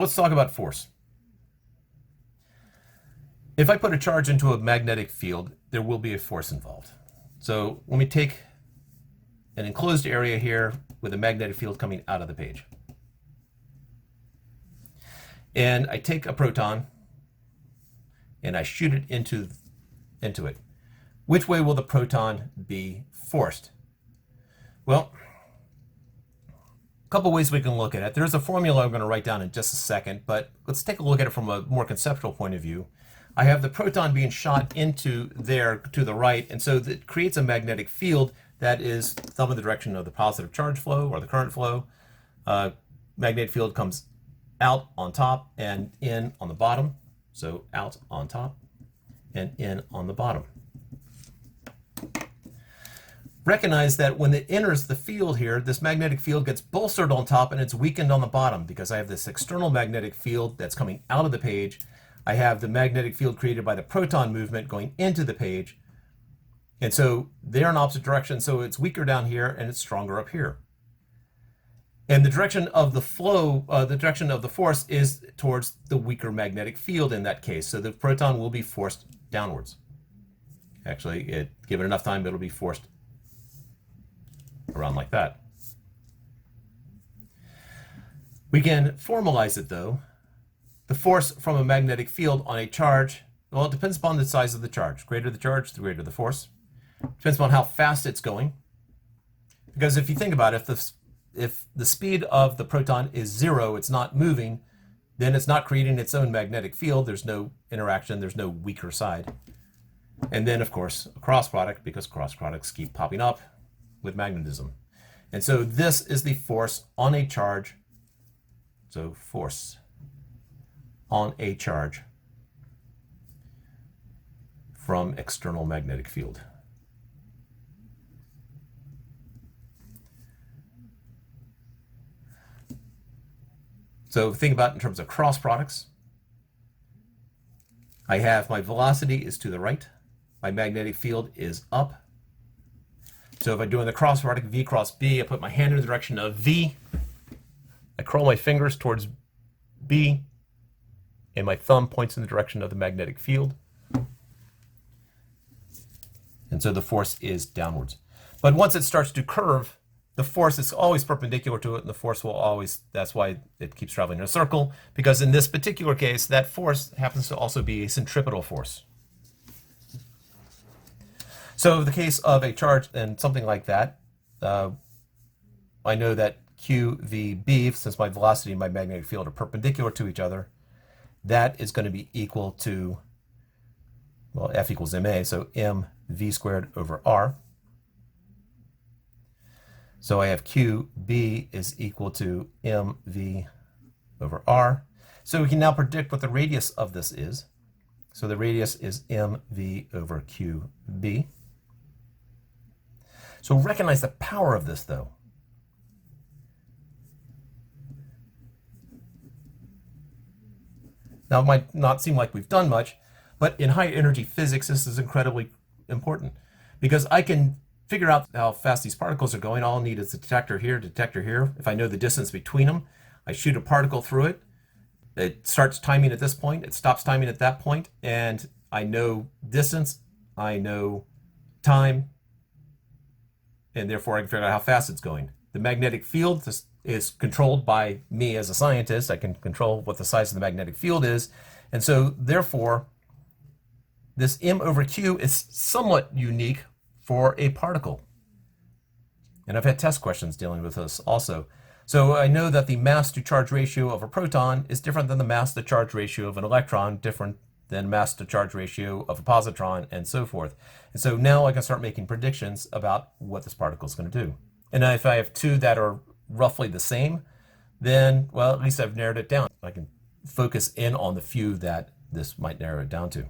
Let's talk about force. If I put a charge into a magnetic field, there will be a force involved. So let me take an enclosed area here with a magnetic field coming out of the page. And I take a proton and I shoot it into it. Which way will the proton be forced? Well, a couple ways we can look at it. There's a formula I'm going to write down in just a second, but let's take a look at it from a more conceptual point of view. I have the proton being shot into there to the right, and so that creates a magnetic field that is thumb in the direction of the positive charge flow or the current flow. Magnetic field comes out on top and in on the bottom. So out on top and in on the bottom. Recognize that when it enters the field here, this magnetic field gets bolstered on top and it's weakened on the bottom because I have this external magnetic field that's coming out of the page. I have the magnetic field created by the proton movement going into the page. And so they're in opposite directions, so it's weaker down here and it's stronger up here. And the direction of the flow, the direction of the force is towards the weaker magnetic field in that case. So the proton will be forced downwards. Actually, given enough time, it'll be forced around like that. We can formalize it though. The force from a magnetic field on a charge, well, it depends upon the size of the charge. Greater the charge, the greater the force. Depends upon how fast it's going. Because if you think about it, if the speed of the proton is 0, it's not moving, then it's not creating its own magnetic field. There's no interaction, there's no weaker side. And then, of course, a cross product, because cross products keep popping up with magnetism. And so this is the force on a charge. So force on a charge from external magnetic field. So think about it in terms of cross products. I have my velocity is to the right. My magnetic field is up. So if I'm doing the cross product, V cross B, I put my hand in the direction of V. I curl my fingers towards B, and my thumb points in the direction of the magnetic field. And so the force is downwards. But once it starts to curve, the force is always perpendicular to it, and the force will always, that's why it keeps traveling in a circle, because in this particular case, that force happens to also be a centripetal force. So in the case of a charge and something like that, I know that QVB, since my velocity and my magnetic field are perpendicular to each other, that is going to be equal to, well, F equals ma, so mv squared over r. So I have QB is equal to mv over r. So we can now predict what the radius of this is. So the radius is mv over QB. So recognize the power of this, though. Now, it might not seem like we've done much, but in high energy physics, this is incredibly important because I can figure out how fast these particles are going. All I need is a detector here, detector here. If I know the distance between them, I shoot a particle through it. It starts timing at this point, it stops timing at that point, and I know distance, I know time, and therefore I can figure out how fast it's going. The magnetic field is controlled by me as a scientist. I can control what the size of the magnetic field is. And so therefore, this m over q is somewhat unique for a particle. And I've had test questions dealing with this also. So I know that the mass to charge ratio of a proton is different than the mass to charge ratio of an electron, different than mass to charge ratio of a positron, and so forth. And so now I can start making predictions about what this particle is going to do. And if I have two that are roughly the same, then, well, at least I've narrowed it down. I can focus in on the few that this might narrow it down to.